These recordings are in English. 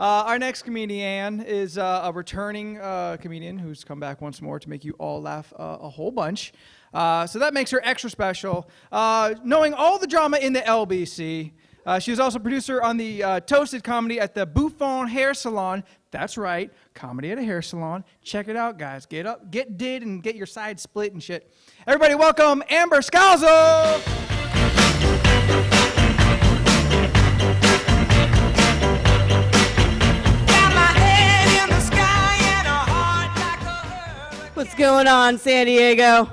Our next comedian is a returning comedian who's come back once more to make you all laugh a whole bunch. So that makes her extra special. Knowing all the drama in the LBC, she was also producer on the Toasted comedy at the Buffon Hair Salon. That's right, comedy at a hair salon. Check it out, guys. Get up, get did, and get your side split and shit. Everybody welcome Amber Scalzo! What's going on, San Diego?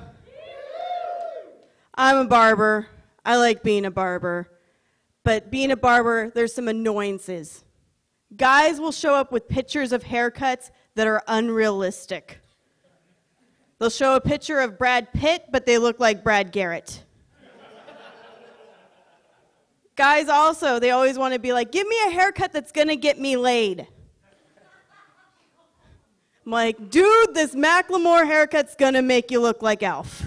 I'm a barber. I like being a barber. But being a barber, there's some annoyances. Guys will show up with pictures of haircuts that are unrealistic. They'll show a picture of Brad Pitt, but they look like Brad Garrett. Guys also, they always want to be like, give me a haircut that's going to get me laid. I'm like, dude, this Macklemore haircut's gonna make you look like Elf.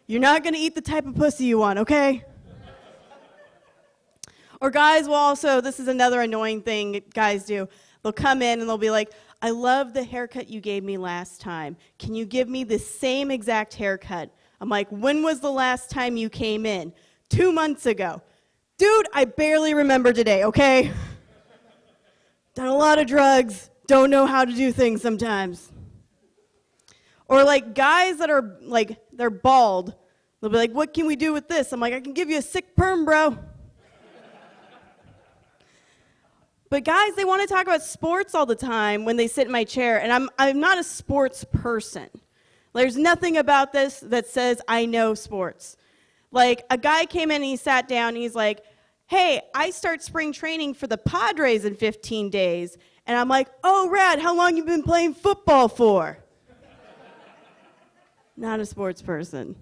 You're not gonna eat the type of pussy you want, okay? Or guys will also, this is another annoying thing guys do, they'll come in and they'll be like, I love the haircut you gave me last time. Can you give me the same exact haircut? I'm like, when was the last time you came in? 2 months ago. Dude, I barely remember today, okay? Done a lot of drugs, don't know how to do things sometimes. Or like guys that are like, they're bald, they'll be like, what can we do with this? I'm like, I can give you a sick perm, bro. But guys, they want to talk about sports all the time when they sit in my chair, and I'm not a sports person. There's nothing about this that says I know sports. Like a guy came in and he sat down and he's like, hey, I start spring training for the Padres in 15 days. And I'm like, oh, rad, how long you been playing football for? Not a sports person.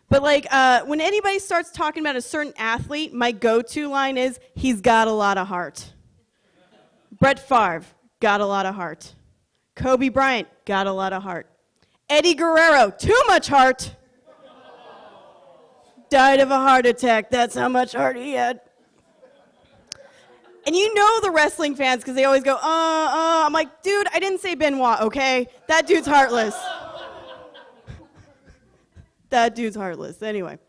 But like, when anybody starts talking about a certain athlete, my go-to line is, he's got a lot of heart. Brett Favre, got a lot of heart. Kobe Bryant, got a lot of heart. Eddie Guerrero, too much heart. Died of a heart attack. That's how much heart he had. And you know the wrestling fans because they always go, I'm like, dude, I didn't say Benoit, okay? That dude's heartless. That dude's heartless. Anyway.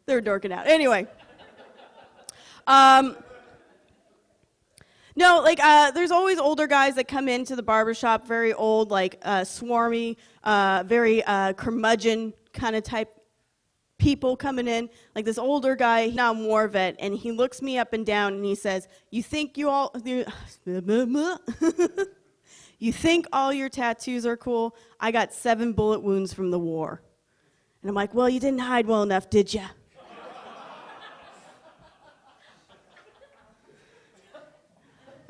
They're dorking out. Anyway. No, like, there's always older guys that come into the barbershop, very old, like, swarmy, very curmudgeon kind of type people coming in. Like this older guy, now I'm war vet, and he looks me up and down and he says, you think you think all your tattoos are cool? I got 7 bullet wounds from the war. And I'm like, well, you didn't hide well enough, did ya?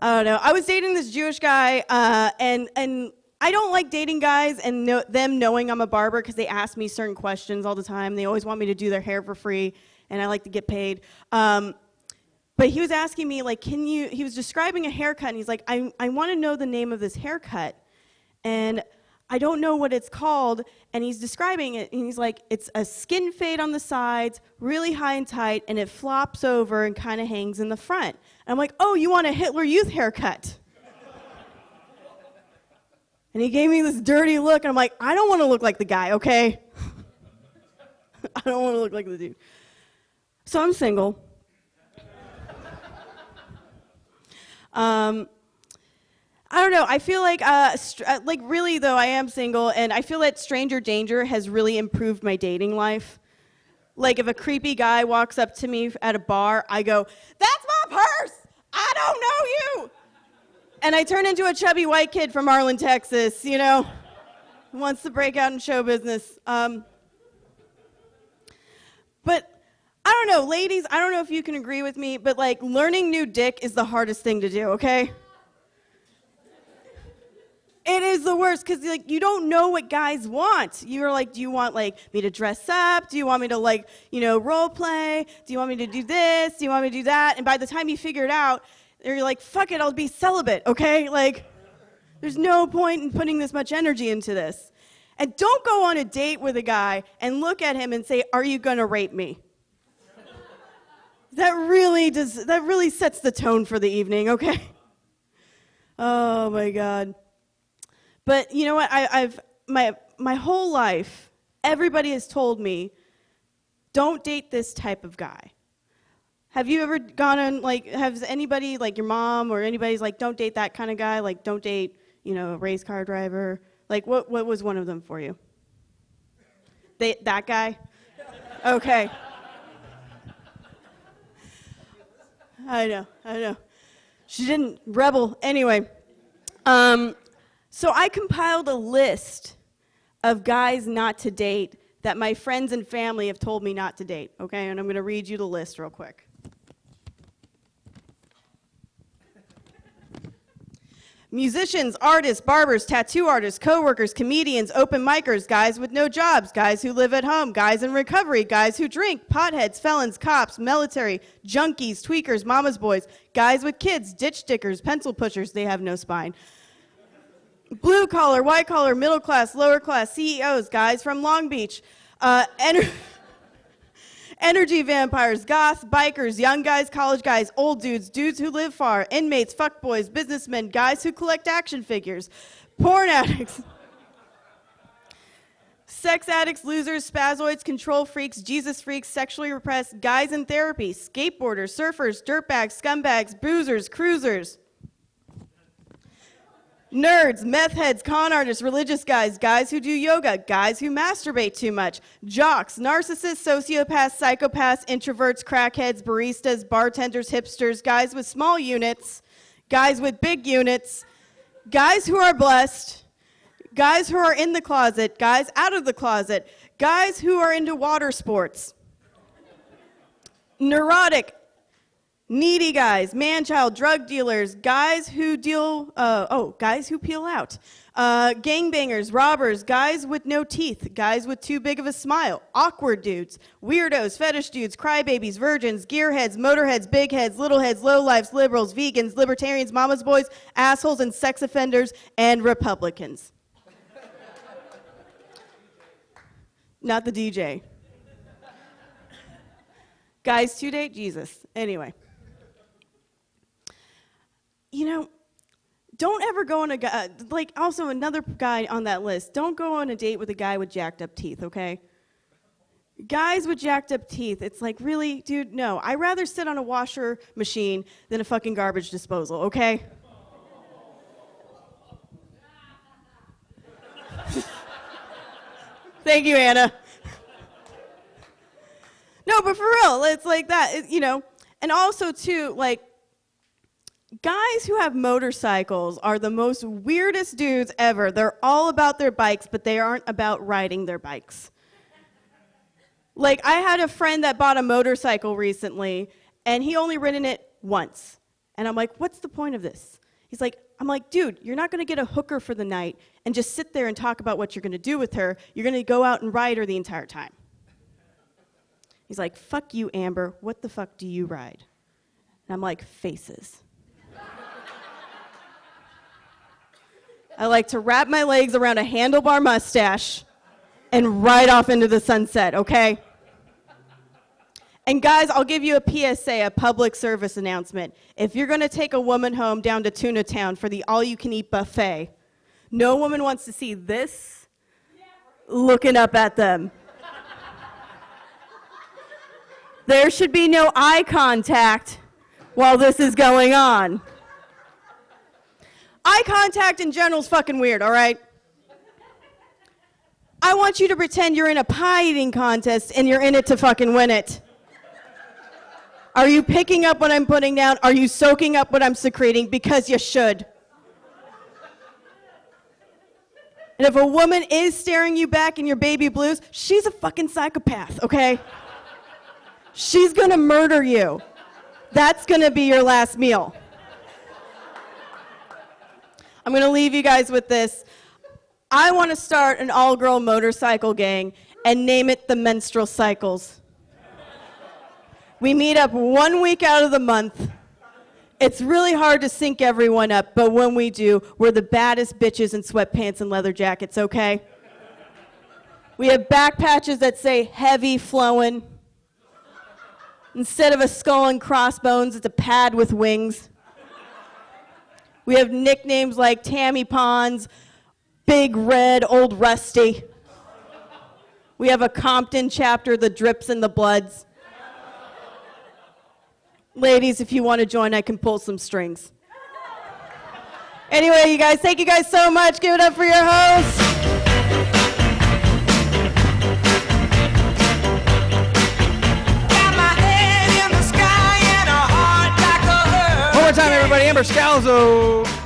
I don't know. I was dating this Jewish guy, and I don't like dating guys and them knowing I'm a barber because they ask me certain questions all the time. They always want me to do their hair for free, and I like to get paid. But he was asking me, like, he was describing a haircut, and he's like, I want to know the name of this haircut, and I don't know what it's called, and he's describing it, and he's like, it's a skin fade on the sides, really high and tight, and it flops over and kind of hangs in the front. And I'm like, oh, you want a Hitler Youth haircut? And he gave me this dirty look, and I'm like, I don't want to look like the guy, okay? I don't want to look like the dude. So I'm single. I don't know. I feel like really though, I am single, and I feel that stranger danger has really improved my dating life. Like if a creepy guy walks up to me at a bar, I go, "That's my purse. I don't know you." And I turn into a chubby white kid from Arlen, Texas, you know, who wants to break out in show business. But I don't know, ladies, I don't know if you can agree with me, but like learning new dick is the hardest thing to do, okay? It is the worst because like you don't know what guys want. You're like, do you want like me to dress up? Do you want me to like, you know, role play? Do you want me to do this? Do you want me to do that? And by the time you figure it out, you're like, fuck it, I'll be celibate, okay? Like, there's no point in putting this much energy into this. And don't go on a date with a guy and look at him and say, "Are you going to rape me?" That really sets the tone for the evening, okay? Oh my God. But you know what? I've my whole life, everybody has told me, don't date this type of guy. Have you ever gone on, like, has anybody, like your mom or anybody's like, don't date that kind of guy? Like, don't date, a race car driver. Like, what was one of them for you? That guy? Okay. I know. She didn't rebel. Anyway, so I compiled a list of guys not to date that my friends and family have told me not to date, okay? And I'm going to read you the list real quick. Musicians, artists, barbers, tattoo artists, coworkers, comedians, open micers, guys with no jobs, guys who live at home, guys in recovery, guys who drink, potheads, felons, cops, military, junkies, tweakers, mama's boys, guys with kids, ditch stickers, pencil pushers, they have no spine. Blue collar, white collar, middle class, lower class, CEOs, guys from Long Beach, energy vampires, goths, bikers, young guys, college guys, old dudes, dudes who live far, inmates, fuckboys, businessmen, guys who collect action figures, porn addicts, sex addicts, losers, spazoids, control freaks, Jesus freaks, sexually repressed, guys in therapy, skateboarders, surfers, dirtbags, scumbags, boozers, cruisers, nerds, meth heads, con artists, religious guys, guys who do yoga, guys who masturbate too much, jocks, narcissists, sociopaths, psychopaths, introverts, crackheads, baristas, bartenders, hipsters, guys with small units, guys with big units, guys who are blessed, guys who are in the closet, guys out of the closet, guys who are into water sports, neurotic, needy guys, man-child, drug dealers, guys who peel out, gangbangers, robbers, guys with no teeth, guys with too big of a smile, awkward dudes, weirdos, fetish dudes, crybabies, virgins, gearheads, motorheads, big heads, little heads, lowlifes, liberals, vegans, libertarians, mama's boys, assholes, and sex offenders, and Republicans. Not the DJ. Guys to date Jesus. Anyway. Don't ever go on a guy, also another guy on that list, don't go on a date with a guy with jacked up teeth, okay? Guys with jacked up teeth, it's like, really, dude, no. I'd rather sit on a washer machine than a fucking garbage disposal, okay? Thank you, Anna. No, but for real, it's like that, and also, too, guys who have motorcycles are the most weirdest dudes ever. They're all about their bikes, but they aren't about riding their bikes. I had a friend that bought a motorcycle recently, and he only ridden it once. And I'm like, what's the point of this? I'm like, dude, you're not going to get a hooker for the night and just sit there and talk about what you're going to do with her. You're going to go out and ride her the entire time. He's like, fuck you, Amber. What the fuck do you ride? And I'm like, faces. I like to wrap my legs around a handlebar mustache and ride off into the sunset, okay? And guys, I'll give you a PSA, a public service announcement. If you're going to take a woman home down to Tuna Town for the all-you-can-eat buffet, no woman wants to see this looking up at them. There should be no eye contact while this is going on. Eye contact in general is fucking weird, all right? I want you to pretend you're in a pie eating contest and you're in it to fucking win it. Are you picking up what I'm putting down? Are you soaking up what I'm secreting? Because you should. And if a woman is staring you back in your baby blues, she's a fucking psychopath, okay? She's gonna murder you. That's gonna be your last meal. I'm going to leave you guys with this. I want to start an all-girl motorcycle gang and name it the Menstrual Cycles. We meet up 1 week out of the month. It's really hard to sync everyone up, but when we do, we're the baddest bitches in sweatpants and leather jackets, okay? We have back patches that say heavy flowing. Instead of a skull and crossbones, it's a pad with wings. We have nicknames like Tammy Pons, Big Red, Old Rusty. We have a Compton chapter, the Drips and the Bloods. Ladies, if you want to join, I can pull some strings. Anyway, you guys, thank you guys so much. Give it up for your host. One more time, everybody. Amber Scalzo.